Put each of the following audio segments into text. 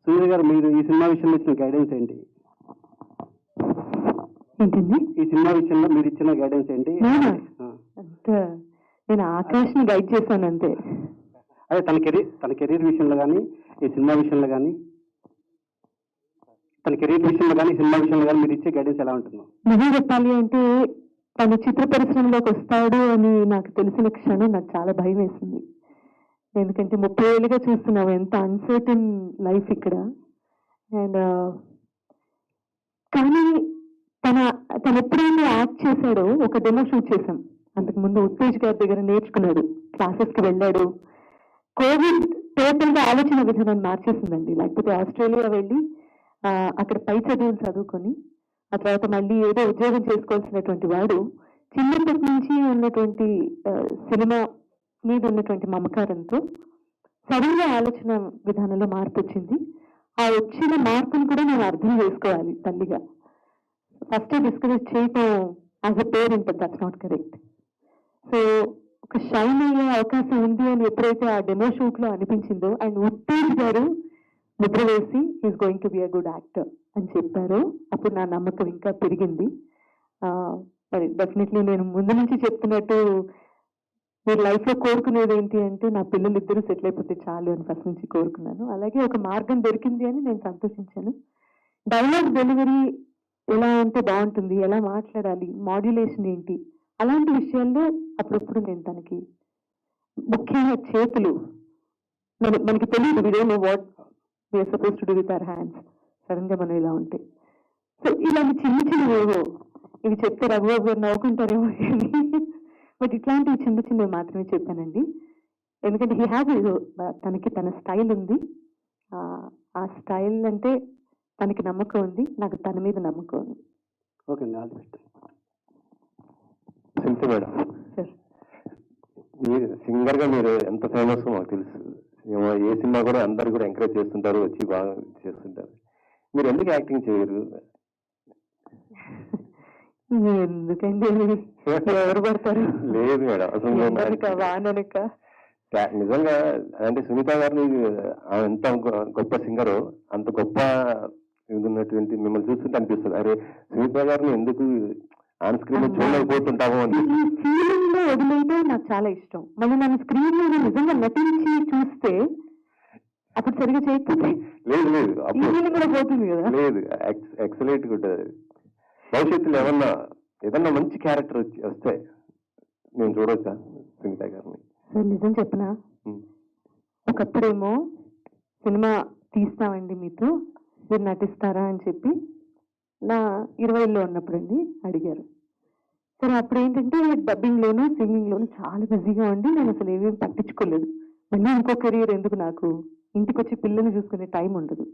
సూర్య గారు మీరు ఈ సినిమా విషయంలో ఇచ్చిన గైడెన్స్ ఏంటి? ఏంటండి ఈ సినిమా విషయంలో మీరు ఇచ్చిన గైడెన్స్ ఏంటి? అంత నేను ఆకాష్ని గైడ్ చేశాను అంతే. అదే తన కెరీర్ విషయంలో కానీ ఈ సినిమా విషయంలో కానీ తన కెరీర్ విషయంలో కానీ సినిమా విషయంలో కానీ మీరు ఇచ్చే గైడెన్స్ ఎలా ఉంటుందో? నిజం చెప్పాలి అంటే తను చిత్ర పరిశ్రమలోకి వస్తాడు అని నాకు తెలిసిన క్షణం నాకు చాలా భయం వేసింది. ఎందుకంటే 30 ఏళ్ళుగా చూస్తున్నావు ఎంత అన్సర్టన్ లైఫ్ ఇక్కడ. అండ్ కానీ తను ఎప్పుడైనా యాక్ట్ చేశాడో ఒక డెమో షూట్ చేశాం. అంతకుముందు ఉత్తేజ్ గారి దగ్గర నేర్చుకున్నాడు, క్లాసెస్కి వెళ్ళాడు. కోవిడ్ టోటల్ గా ఆలోచన విధానాన్ని మార్చేసిందండి. లేకపోతే ఆస్ట్రేలియా వెళ్ళి అక్కడ పై చదువులు చదువుకొని ఆ తర్వాత మళ్ళీ ఏదో ఉద్యోగం చేసుకోవాల్సినటువంటి వాడు చిన్నప్పటి నుంచి ఉన్నటువంటి సినిమా మీద ఉన్నటువంటి మమకారంతో సడన్ గా ఆలోచన విధానంలో మార్పు వచ్చింది. ఆ వచ్చిన మార్పును కూడా నేను అర్థం చేసుకోవాలి తల్లిగా. ఫస్ట్ డిస్కరేజ్ చేయటం as a parent that's not correct. So ఒక షైన్ అయ్యే అవకాశం ఉంది అని ఎప్పుడైతే ఆ డెమో షూట్ లో అనిపించిందో అండ్ ఉత్తేజ్ గారు ముద్ర వేసి is going to be a good actor అని చెప్పారు, అప్పుడు నా నమ్మకం ఇంకా పెరిగింది. మరి డెఫినెట్లీ నేను ముందు నుంచి చెప్తున్నట్టు మీరు లైఫ్ లో కోరుకునేది ఏంటి అంటే నా పిల్లలు ఇద్దరు సెటిల్ అయిపోతే చాలు అని ఫస్ట్ నుంచి కోరుకున్నాను. అలాగే ఒక మార్గం దొరికింది అని నేను సంతోషించాను. డైలాగ్ డెలివరీ ఎలా ఉంటే బాగుంటుంది, ఎలా మాట్లాడాలి, మాడ్యులేషన్ ఏంటి, అలాంటి విషయాల్లో అప్పుడప్పుడు నేను తనకి ముఖ్యంగా చేతులు మనకి తెలియదు we don't know what we are suppose to do with our hands. Sudden గా మనం ఇలా ఉంటే సో ఇలాంటి చిన్న చిన్నవేవో ఇవి చెప్తే రఘుబాబు గారు నవ్వుకుంటారేమో అని బట్ ఇట్లాంటివి చిన్న చిన్నవి మాత్రమే చెప్పానండి. ఎందుకంటే హీ హ్యావ్ తనకి తన స్టైల్ ఉంది. ఆ స్టైల్ అంటే తనకి నమ్మకం ఉంది, నాకు తన మీద నమ్మకం ఉంది. ఓకే అండి, ఆల్ ది బెస్ట్. సింపు మేడం, మీరు సింగర్ గా మీరు ఎంత ఫేమస్ మాకు తెలుసు. ఏ సినిమా కూడా అందరు కూడా ఎంకరేజ్ చేస్తుంటారు, వచ్చి బాగా చేస్తుంటారు. మీరు ఎందుకు యాక్టింగ్ చేయరు? ఎందుకండి ఎవరు పడతారు? లేదు మేడం, అసలు నిజంగా అంటే సునీత గారిని ఎంత గొప్ప సింగరు, అంత గొప్ప ఉన్నటువంటి మిమ్మల్ని చూస్తుంటే అనిపిస్తుంది, అరే సునీత గారిని ఎందుకు ఆన్ స్క్రీన్ చూడలేకపోతుంటాము అని. ఫీలింగ్ లో వదిలేయడం నాకు చాలా ఇష్టం. మళ్ళీ నన్ను స్క్రీన్ మీద నిజంగా నటించి చూస్తే అప్పుడు సరిగా చేయకపోతే లేదు లేదు ఫీలింగ్ కూడా పోతుంది కదా. లేదు, ఎక్సలెంట్ ఉంటుంది. భవిష్యత్తులో ఏదన్నా మంచి క్యారెక్టర్ వస్తే నేను చూడొచ్చా సునీత గారిని? నిజం చెప్పనా, ఒకప్పుడేమో సినిమా తీస్తామండి మీతో, మీరు నటిస్తారా అని చెప్పి నా 20లో ఉన్నప్పుడు అండి అడిగారు. సరే అప్పుడు ఏంటంటే డబ్బింగ్ లోను సింగింగ్ లోను చాలా బిజీగా ఉండి నేను అసలు ఏమేమి పట్టించుకోలేదు. మళ్ళీ ఇంకో కెరీర్ ఎందుకు, నాకు ఇంటికి వచ్చి పిల్లల్ని చూసుకునే టైం ఉండదు.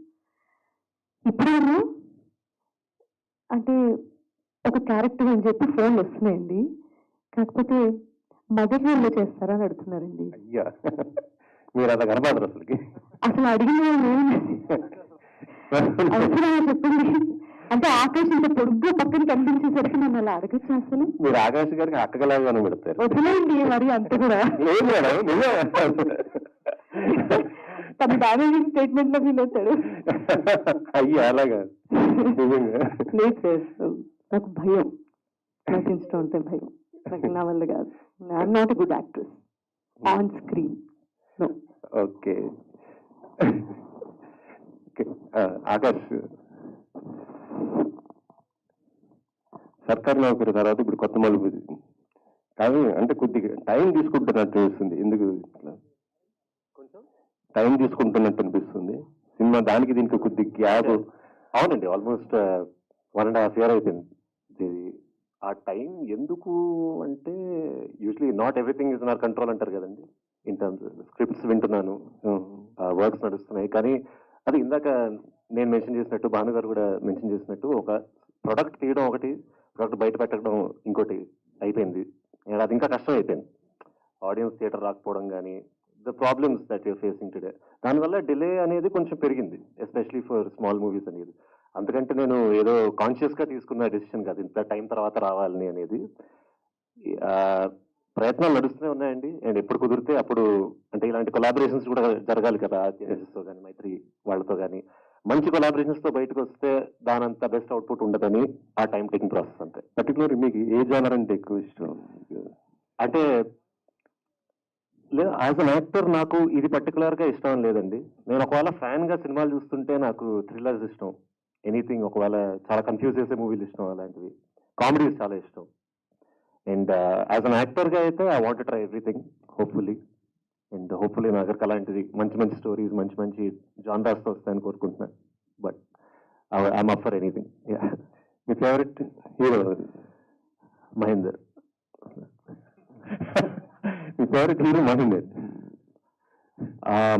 ఇప్పుడేమో అంటే ఒక క్యారెక్టర్ అని చెప్పి ఫోన్లు వస్తున్నాయండి, కాకపోతే మదర్ రోల్లో చేస్తారా అని అడుగుతున్నారండి. అయ్యా మీరు అలా కనపడరు అసలు అడిగిన అవసరమా చెప్పండి. అంటే ఆకాశ్ ఇంత పొడుగ్గా పక్కన కనిపించేసరికి నన్ను అలా అడగచ్చు అసలు? మీరు ఆకాశ్ గారికి అక్కగలాగా పెడతారు. వదిలేండి మరి అంత కూడా లేదు మేడం, తన డామేజింగ్ స్టేట్మెంట్ లో ఫీల్ అవుతాడు. అయ్యా అలాగా లేదు సార్, నాకు భయం, నటించడం అంటే భయం, నాకు నా వల్ల కాదు. I'm not a good actress on screen. Okay Akash, సర్కార్ నౌకరి తర్వాత ఇప్పుడు కొత్త మలుపు కానీ అంటే కొద్దిగా టైం తీసుకుంటున్నట్టు అనిపిస్తుంది. ఎందుకు కొంచెం టైం తీసుకుంటున్నట్టు అనిపిస్తుంది సినిమా, దానికి దీనికి కొద్ది గ్యాప్? అవునండి, ఆల్మోస్ట్ 1.5 years అయిపోయింది. ఆ టైం ఎందుకు అంటే usually not everything is in our control అంటారు కదండి. ఇన్ టర్మ్స్ స్క్రిప్ట్స్ వింటున్నాను, వర్క్స్ నడుస్తున్నాయి, కానీ అది ఇందాక నేను మెన్షన్ చేసినట్టు, భాను గారు కూడా మెన్షన్ చేసినట్టు, ఒక ప్రొడక్ట్ తీయడం ఒకటి, ప్రొడక్ట్ బయట పెట్టడం ఇంకోటి అయిపోయింది. అది ఇంకా కష్టం అయిపోయింది. ఆడియన్స్ థియేటర్ రాకపోవడం కానీ, the problems that you're facing today, దానివల్ల డిలే అనేది కొంచెం పెరిగింది, ఎస్పెషలీ ఫర్ స్మాల్ మూవీస్ అనేది. అందుకంటే నేను ఏదో కాన్షియస్ గా తీసుకున్న డెసిషన్ కాదు ఇంత టైం తర్వాత రావాలని అనేది. ప్రయత్నాలు నడుస్తూనే ఉన్నాయండి. అండ్ ఎప్పుడు కుదిరితే అప్పుడు, అంటే ఇలాంటి కొలాబరేషన్స్ కూడా జరగాలి కదా, ఆర్టిస్ట్తో కానీ, మైత్రి వాళ్ళతో కానీ, మంచి కొలాబరేషన్స్ తో బయటకు వస్తే దానంత బెస్ట్ అవుట్పుట్ ఉండదని ఆ టైం టేకింగ్ ప్రాసెస్ అంతే. పర్టికులర్ మీకు ఏ జానర్ అంటే ఎక్కువ ఇష్టం? అంటే లేదు, యాజ్ అన్ యాక్టర్ నాకు ఇది పర్టికులర్ గా ఇష్టం లేదండి. నేను ఒకవేళ ఫ్యాన్ గా సినిమాలు చూస్తుంటే నాకు థ్రిల్లర్స్ ఇష్టం, ఎనీథింగ్ ఒకవేళ చాలా కన్ఫ్యూజ్ చేసే మూవీలు ఇష్టం, అలాంటివి. కామెడీస్ చాలా ఇష్టం. అండ్ యాజ్ అన్ యాక్టర్ గా అయితే I want try everything, hopefully. And hopefully నా దగ్గరకు అలాంటిది మంచి మంచి స్టోరీస్, మంచి మంచి జానరాస్ వస్తాయని కోరుకుంటున్నాను. But I'm up for anything. మీ ఫేవరెట్ హీరో? మహేందర్. మీ ఫేవరెట్ హీరో మహేందర్?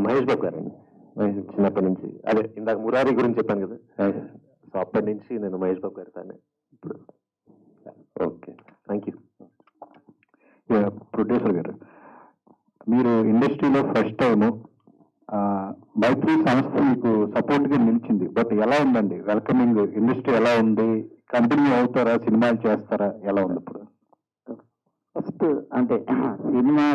మహేష్ బాబు గారండి. చిన్నప్పటి నుంచి, అదే ఇందాక మురారి గురించి చెప్పాను కదా, సో అప్పటి నుంచి నేను మహేష్ బాబు గారి తానే ఇప్పుడు. Okay, thank you. ప్రొడ్యూసర్ గారు, మీరు ఇండస్ట్రీలో ఫస్ట్ టైము మైత్రి సంస్థ మీకు సపోర్ట్ గా నిలిచింది. బట్ ఎలా ఉందండి వెల్కమింగ్? ఇండస్ట్రీ ఎలా ఉంది? కంటిన్యూ అవుతారా? సినిమాలు చేస్తారా? ఎలా ఉంది ఇప్పుడు? ఫస్ట్ అంటే సినిమా